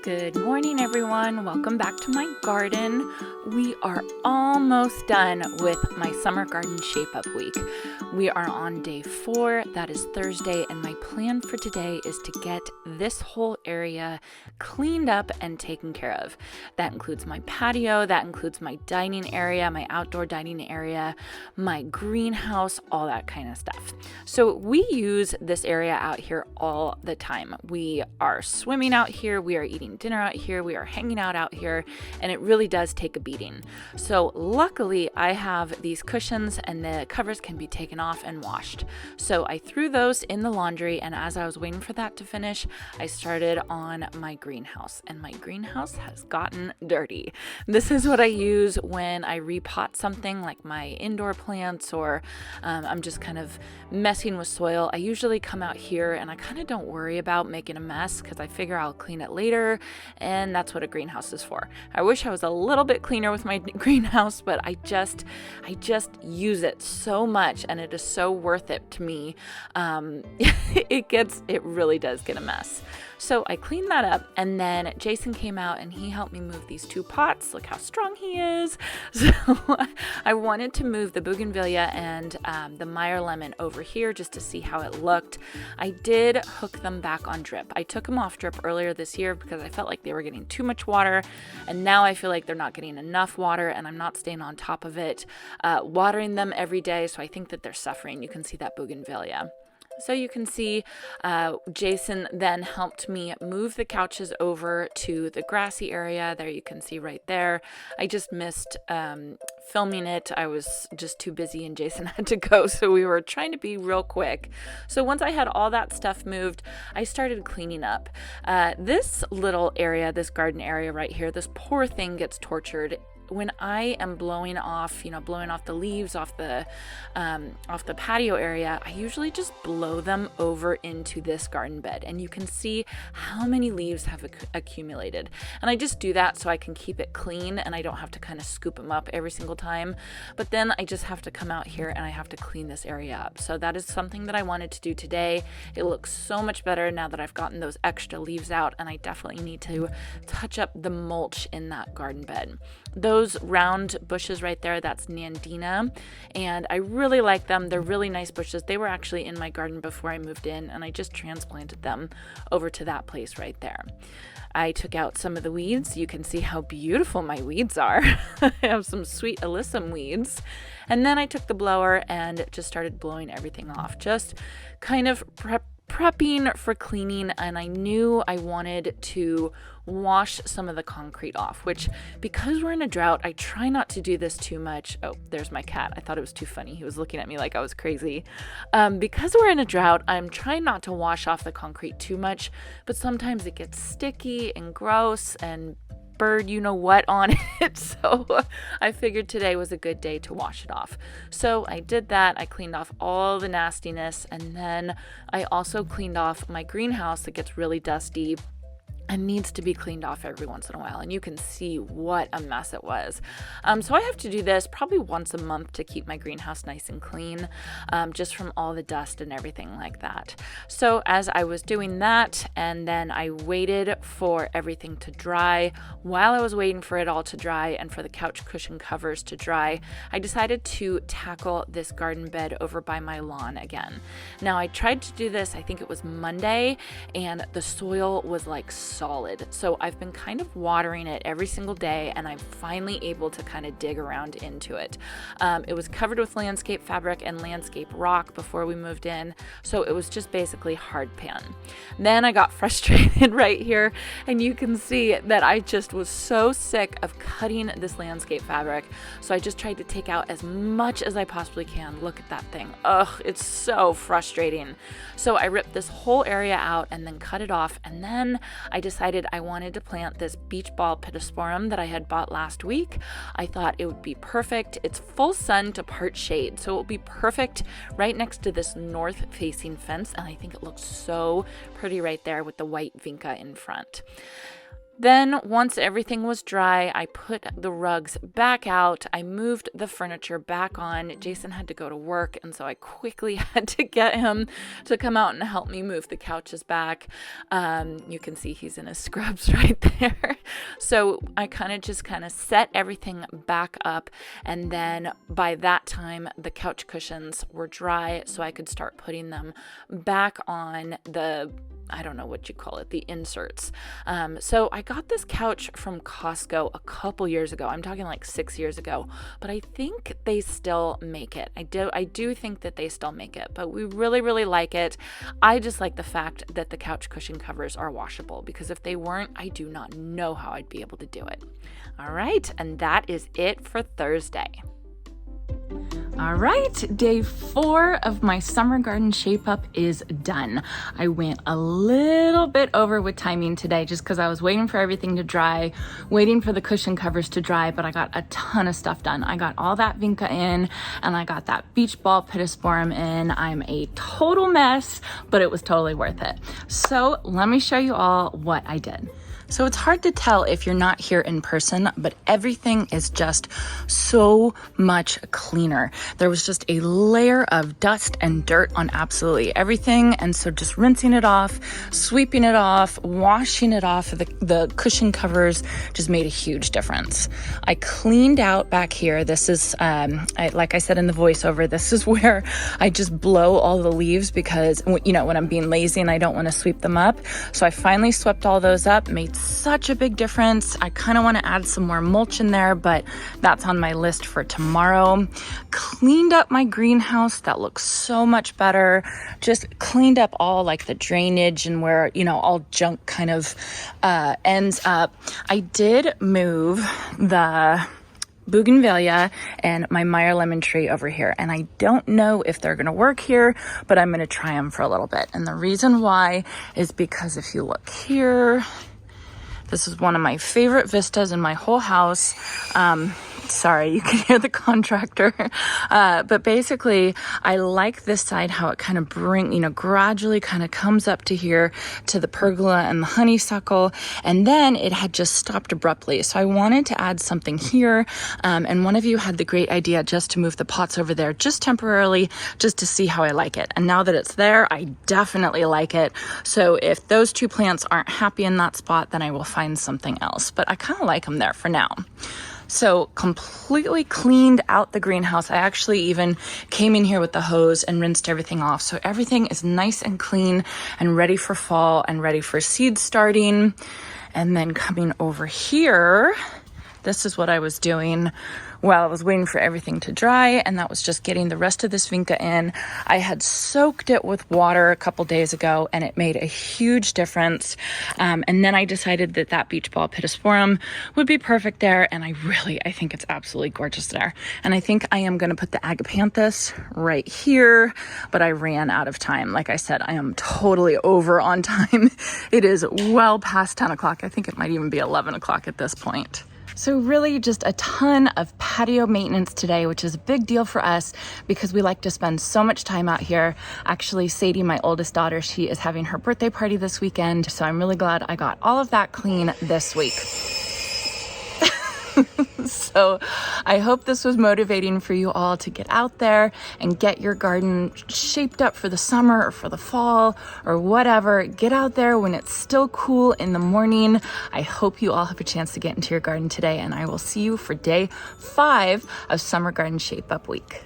Good morning, everyone. Welcome back to my garden. We are almost done with my summer garden shape-up week. We are on day 4, that is Thursday, and my plan for today is to get this whole area cleaned up and taken care of. That includes my patio, that includes my dining area, my outdoor dining area, my greenhouse, all that kind of stuff. So we use this area out here all the time. We are swimming out here, we are eating dinner out here, we are hanging out here, and it really does take a beating. So luckily I have these cushions and the covers can be taken off and washed. So I threw those in the laundry, and as I was waiting for that to finish, I started on my greenhouse, and my greenhouse has gotten dirty. This is what I use when I repot something like my indoor plants, or I'm just kind of messing with soil. I usually come out here and I kind of don't worry about making a mess because I figure I'll clean it later, and that's what a greenhouse is for. I wish I was a little bit cleaner with my greenhouse, but I just use it so much, and it is so worth it to me. It really does get a mess. So I cleaned that up, and then Jason came out and he helped me move these 2 pots. Look how strong he is. So I wanted to move the bougainvillea and the Meyer lemon over here just to see how it looked. I did hook them back on drip. I took them off drip earlier this year because I felt like they were getting too much water, and now I feel like they're not getting enough water, and I'm not staying on top of it, watering them every day, so I think that they're suffering. You can see that bougainvillea. So you can see Jason then helped me move the couches over to the grassy area. There you can see right there. I just missed filming it. I was just too busy and Jason had to go, so we were trying to be real quick. So once I had all that stuff moved, I started cleaning up. This little area, this garden area right here, this poor thing gets tortured. When I am blowing off the leaves off the patio area, I usually just blow them over into this garden bed, and you can see how many leaves have accumulated. And I just do that so I can keep it clean and I don't have to kind of scoop them up every single time. But then I just have to come out here and I have to clean this area up. So that is something that I wanted to do today. It looks so much better now that I've gotten those extra leaves out, and I definitely need to touch up the mulch in that garden bed. Those round bushes right there, that's Nandina, and I really like them. They're really nice bushes. They were actually in my garden before I moved in, and I just transplanted them over to that place right there. I took out some of the weeds. You can see how beautiful my weeds are. I have some sweet alyssum weeds. And then I took the blower and just started blowing everything off, just kind of prepping for cleaning. And I knew I wanted to wash some of the concrete off, which, because we're in a drought, I try not to do this too much. Oh, there's my cat. I thought it was too funny. He was looking at me like I was crazy. Because we're in a drought, I'm trying not to wash off the concrete too much, but sometimes it gets sticky and gross and bird you know what on it. So I figured today was a good day to wash it off. So I did that. I cleaned off all the nastiness, and then I also cleaned off my greenhouse that gets really dusty and needs to be cleaned off every once in a while, and you can see what a mess it was. So I have to do this probably once a month to keep my greenhouse nice and clean, just from all the dust and everything like that. So as I was doing that, and then I waited for everything to dry, while I was waiting for it all to dry and for the couch cushion covers to dry, I decided to tackle this garden bed over by my lawn again. Now I tried to do this, I think it was Monday, and the soil was like solid. So I've been kind of watering it every single day, and I'm finally able to kind of dig around into it. It was covered with landscape fabric and landscape rock before we moved in, so it was just basically hard pan. Then I got frustrated right here, and you can see that I just was so sick of cutting this landscape fabric, so I just tried to take out as much as I possibly can. Look at that thing. Ugh, it's so frustrating. So I ripped this whole area out and then cut it off, and then I decided I wanted to plant this beach ball pittosporum that I had bought last week. I thought it would be perfect. It's full sun to part shade, so it will be perfect right next to this north facing fence, and I think it looks so pretty right there with the white vinca in front. Then once everything was dry, I put the rugs back out. I moved the furniture back on. Jason had to go to work, and so I quickly had to get him to come out and help me move the couches back. You can see he's in his scrubs right there. So I kind of set everything back up, and then by that time the couch cushions were dry, so I could start putting them back on the, I don't know what you call it, the inserts. So I got this couch from Costco a couple years ago. I'm talking like 6 years ago, but I think they still make it. I do think that they still make it, but we really, really like it. I just like the fact that the couch cushion covers are washable, because if they weren't, I do not know how I'd be able to do it. All right, and that is it for Thursday. All right, day 4 of my summer garden shape up is done. I went a little bit over with timing today just because I was waiting for everything to dry, waiting for the cushion covers to dry, but I got a ton of stuff done. I got all that vinca in, and I got that beach ball pittosporum in. I'm a total mess, but it was totally worth it. So let me show you all what I did. So it's hard to tell if you're not here in person, but everything is just so much cleaner. There was just a layer of dust and dirt on absolutely everything. And so just rinsing it off, sweeping it off, washing it off, the cushion covers just made a huge difference. I cleaned out back here. This is, like I said in the voiceover, this is where I just blow all the leaves because, you know, when I'm being lazy and I don't want to sweep them up. So I finally swept all those up, made such a big difference. I kind of want to add some more mulch in there, but that's on my list for tomorrow. Cleaned up my greenhouse. That looks so much better. Just cleaned up all like the drainage and where, you know, all junk kind of ends up. I did move the bougainvillea and my Meyer lemon tree over here, and I don't know if they're going to work here, but I'm going to try them for a little bit. And the reason why is because if you look here, this is one of my favorite vistas in my whole house. Sorry, you can hear the contractor. But basically, I like this side, how it kind of gradually kind of comes up to here to the pergola and the honeysuckle. And then it had just stopped abruptly. So I wanted to add something here. And one of you had the great idea just to move the pots over there just temporarily, just to see how I like it. And now that it's there, I definitely like it. So if those two plants aren't happy in that spot, then I will find something else. But I kind of like them there for now. So completely cleaned out the greenhouse. I actually even came in here with the hose and rinsed everything off. So everything is nice and clean and ready for fall and ready for seed starting. And then coming over here, this is what I was doing while I was waiting for everything to dry, and that was just getting the rest of this vinca in. I had soaked it with water a couple days ago, and it made a huge difference. And then I decided that beach ball pittosporum would be perfect there, and I think it's absolutely gorgeous there. And I think I am going to put the agapanthus right here, but I ran out of time. Like I said, I am totally over on time. It is well past 10 o'clock. I think it might even be 11 o'clock at this point. So really just a ton of patio maintenance today, which is a big deal for us because we like to spend so much time out here. Actually, Sadie, my oldest daughter, she is having her birthday party this weekend. So I'm really glad I got all of that clean this week. So I hope this was motivating for you all to get out there and get your garden shaped up for the summer or for the fall or whatever. Get out there when it's still cool in the morning. I hope you all have a chance to get into your garden today, and I will see you for day 5 of Summer Garden Shape Up Week.